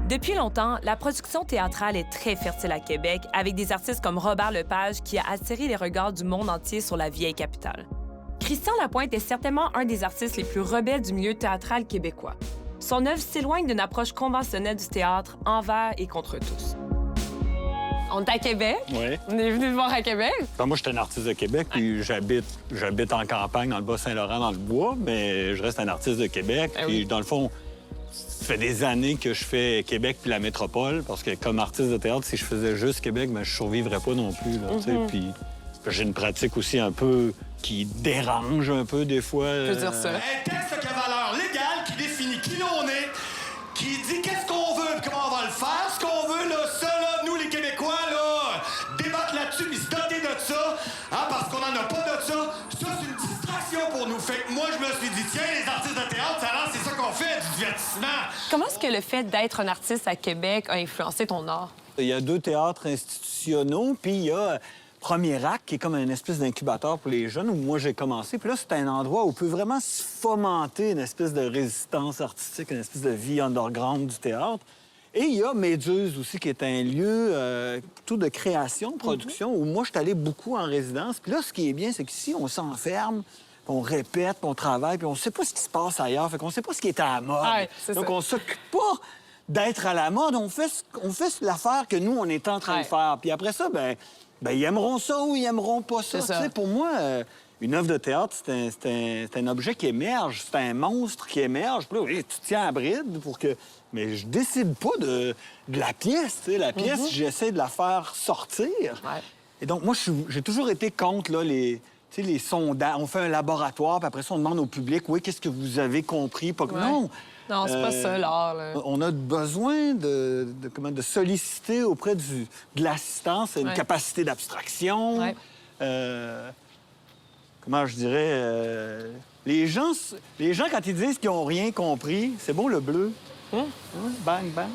Depuis longtemps, la production théâtrale est très fertile à Québec, avec des artistes comme Robert Lepage qui a attiré les regards du monde entier sur la vieille capitale. Christian Lapointe est certainement un des artistes les plus rebelles du milieu théâtral québécois. Son œuvre s'éloigne d'une approche conventionnelle du théâtre envers et contre tous. On est à Québec. Oui. On est venu te voir à Québec. Ben, moi, je suis un artiste de Québec, puis j'habite en campagne, dans le Bas-Saint-Laurent, dans le bois, mais je reste un artiste de Québec. Ah Puis, oui. dans le fond, ça fait des années que je fais Québec puis la métropole, parce que comme artiste de théâtre, si je faisais juste Québec, ben, je survivrais pas non plus. Là, tu sais. Puis j'ai une pratique aussi un peu qui dérange un peu des fois. Je peux dire ça. Un texte qui a valeur légale, qui définit qui l'on est, qui dit qu'est-ce qu'on veut et comment on va le faire. Ce qu'on veut, là, ça, là, nous, les Québécois, là, débattre là-dessus puis se doter de ça, hein, parce qu'on n'en a pas de ça. Ça, c'est une distraction pour nous. Fait que moi, je me suis dit, tiens, les artistes de théâtre, ça là, c'est ça qu'on fait, du divertissement. Comment est-ce que le fait d'être un artiste à Québec a influencé ton art? Il y a 2 théâtres institutionnels, puis il y a Premier Acte, qui est comme une espèce d'incubateur pour les jeunes, où moi j'ai commencé. Puis là, c'est un endroit où on peut vraiment se fomenter une espèce de résistance artistique, une espèce de vie underground du théâtre. Et il y a Méduse aussi, qui est un lieu plutôt de création, de production, où moi, je suis allé beaucoup en résidence. Puis là, ce qui est bien, c'est qu'ici, on s'enferme, puis on répète, puis on travaille, puis on sait pas ce qui se passe ailleurs. Fait qu'on sait pas ce qui est à la mode. Ouais, c'est Donc, ça. on s'occupe pas d'être à la mode. On fait l'affaire que nous, on est en train de faire. Puis après ça, ben, ils aimeront ça ou ils aimeront pas ça. C'est ça. Tu sais, pour moi, une œuvre de théâtre, c'est un objet qui émerge. C'est un monstre qui émerge. Puis là, oui, tu tiens à bride pour que... Mais je décide pas de la pièce. Tu sais. La pièce, j'essaie de la faire sortir. Ouais. Et donc, moi, j'ai toujours été contre là, les sondages. On fait un laboratoire, puis après ça, on demande au public, oui, qu'est-ce que vous avez compris? Pas... Ouais. Non! Non, c'est pas ça, l'art, là. On a besoin de solliciter auprès de l'assistance une Ouais. capacité d'abstraction. Ouais. Comment je dirais... les gens, quand ils disent qu'ils n'ont rien compris, c'est bon le bleu. Hein? Bang, bang.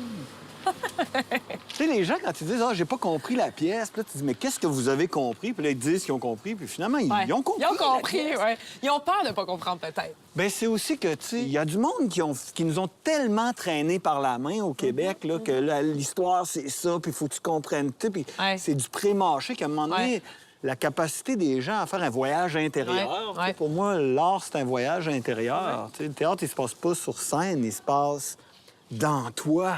Tu sais, les gens, quand ils disent « Ah, j'ai pas compris la pièce », puis là, tu dis « Mais qu'est-ce que vous avez compris? » Puis là, ils disent qu'ils ont compris, puis finalement, ils Ouais. ont compris. Ils ont la compris, pièce. oui. Ils ont peur de pas comprendre, peut-être. Bien, c'est aussi que, tu sais, il y a du monde qui nous ont tellement traînés par la main au Québec, là, que là, l'histoire, c'est ça, puis il faut que tu comprennes tout, puis Ouais. c'est du pré-mâché qu'à un moment donné, Ouais. la capacité des gens à faire un voyage intérieur. Ouais, Tu sais, ouais. Pour moi, l'art, c'est un voyage intérieur. Tu sais, le théâtre, il se passe pas sur scène, il se passe dans toi,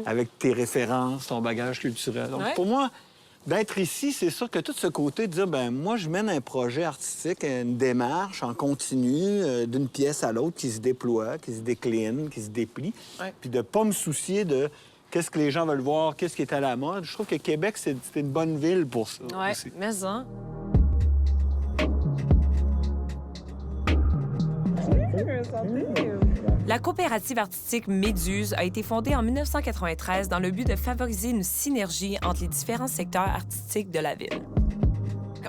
avec tes références, ton bagage culturel. Donc, Ouais. pour moi, d'être ici, c'est sûr que tout ce côté de dire, ben moi, je mène un projet artistique, une démarche en continu, d'une pièce à l'autre, qui se déploie, qui se décline, qui se déplie, Ouais. puis de pas me soucier de qu'est-ce que les gens veulent voir, qu'est-ce qui est à la mode. Je trouve que Québec, c'est une bonne ville pour ça Oui, aussi. mais hein. La coopérative artistique Méduse a été fondée en 1993 dans le but de favoriser une synergie entre les différents secteurs artistiques de la ville.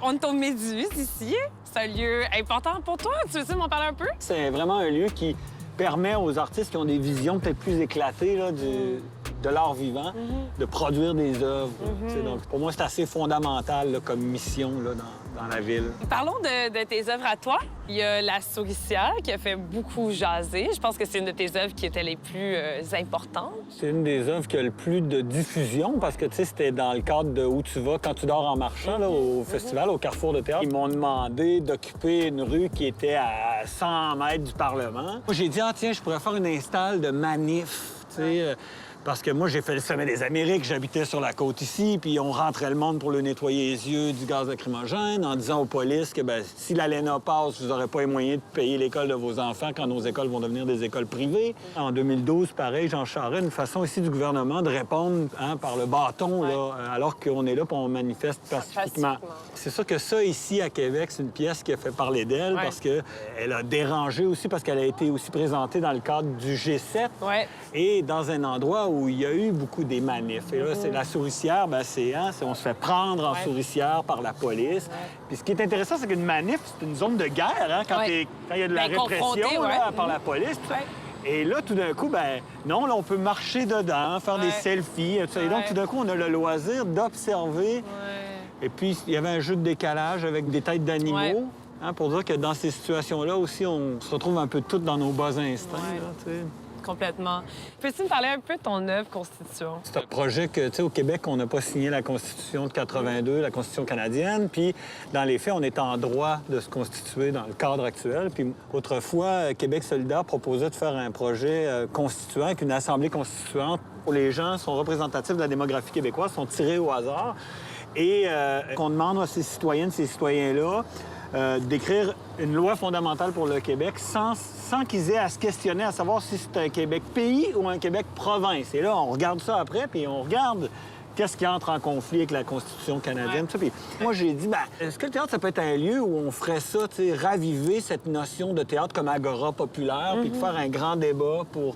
On est au Méduse ici. C'est un lieu important pour toi. Tu veux-tu m'en parler un peu? C'est vraiment un lieu qui permet aux artistes qui ont des visions peut-être plus éclatées là, de l'art vivant de produire des œuvres. Tu sais, donc, pour moi, c'est assez fondamental là, comme mission là, dans la ville. Parlons de tes œuvres à toi. Il y a La Souricière qui a fait beaucoup jaser. Je pense que c'est une de tes œuvres qui était les plus importantes. C'est une des œuvres qui a le plus de diffusion parce que, tu sais, c'était dans le cadre de Où tu vas quand tu dors en marchant, là, au festival, au Carrefour de théâtre. Ils m'ont demandé d'occuper une rue qui était à 100 mètres du Parlement. Moi, j'ai dit, ah, tiens, je pourrais faire une installe de manif, tu sais. Parce que moi, j'ai fait le sommet des Amériques, j'habitais sur la côte ici, puis on rentrait le monde pour le nettoyer les yeux du gaz lacrymogène en disant aux polices que ben, si l'ALENA passe, vous n'aurez pas les moyens de payer l'école de vos enfants quand nos écoles vont devenir des écoles privées. En 2012, pareil, Jean Charest, une façon ici du gouvernement de répondre par le bâton, là, alors qu'on est là pour on manifeste pacifiquement. C'est sûr que ça, ici, à Québec, c'est une pièce qui a fait parler d'elle parce qu'elle a dérangé aussi, parce qu'elle a été aussi présentée dans le cadre du G7 et dans un endroit où il y a eu beaucoup des manifs. Et là, c'est la souricière, ben, on se fait prendre en souricière par la police. Puis ce qui est intéressant, c'est qu'une manif, c'est une zone de guerre, hein, quand il y a de la répression là, par la police. Et là, tout d'un coup, ben non, là, on peut marcher dedans, faire des selfies. Et donc, tout d'un coup, on a le loisir d'observer. Et puis, il y avait un jeu de décalage avec des têtes d'animaux. Hein, pour dire que dans ces situations-là aussi, on se retrouve un peu tous dans nos bas instincts. Là, Complètement. Peux-tu me parler un peu de ton œuvre Constitution? C'est un projet que, tu sais, au Québec, on n'a pas signé la Constitution de 82, la Constitution canadienne. Puis, dans les faits, on est en droit de se constituer dans le cadre actuel. Puis, autrefois, Québec solidaire proposait de faire un projet constituant avec une assemblée constituante où les gens sont représentatifs de la démographie québécoise, sont tirés au hasard. Et qu'on demande à ces citoyennes, ces citoyens-là, d'écrire une loi fondamentale pour le Québec sans qu'ils aient à se questionner à savoir si c'est un Québec pays ou un Québec province. Et là, on regarde ça après, puis on regarde qu'est-ce qui entre en conflit avec la Constitution canadienne. Ouais. Puis moi, j'ai dit, est-ce que le théâtre, ça peut être un lieu où on ferait ça, tu sais, raviver cette notion de théâtre comme agora populaire, puis de faire un grand débat pour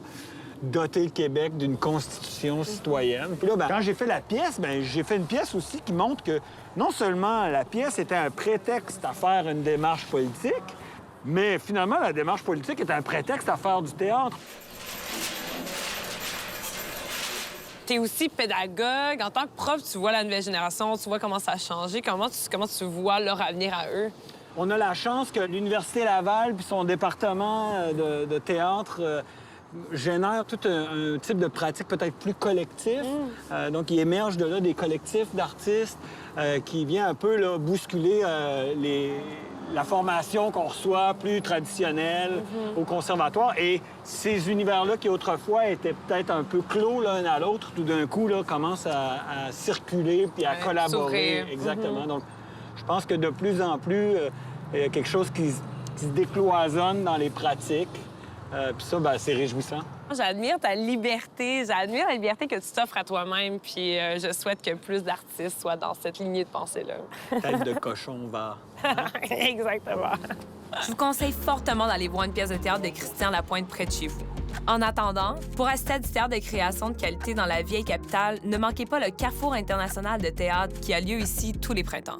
doter le Québec d'une constitution citoyenne. Puis là, quand j'ai fait la pièce, j'ai fait une pièce aussi qui montre que non seulement la pièce était un prétexte à faire une démarche politique, mais finalement, la démarche politique est un prétexte à faire du théâtre. Tu es aussi pédagogue. En tant que prof, tu vois la nouvelle génération, tu vois comment ça a changé. Comment tu vois leur avenir à eux? On a la chance que l'Université Laval puis son département de théâtre génère tout un type de pratique peut-être plus collectif. Donc, il émerge de là des collectifs d'artistes qui vient un peu là, bousculer la formation qu'on reçoit plus traditionnelle au conservatoire. Et ces univers-là qui autrefois étaient peut-être un peu clos l'un à l'autre, tout d'un coup, là, commencent à circuler puis à collaborer. S'ouvrir. Exactement. Donc, je pense que de plus en plus, il y a quelque chose qui se décloisonne dans les pratiques. Puis ça, c'est réjouissant. J'admire ta liberté, j'admire la liberté que tu t'offres à toi-même, puis je souhaite que plus d'artistes soient dans cette lignée de pensée-là. Tête de cochon va. Exactement. Je vous conseille fortement d'aller voir une pièce de théâtre de Christian Lapointe près de chez vous. En attendant, pour assister à du théâtre de création de qualité dans la vieille capitale, ne manquez pas le Carrefour international de théâtre qui a lieu ici tous les printemps.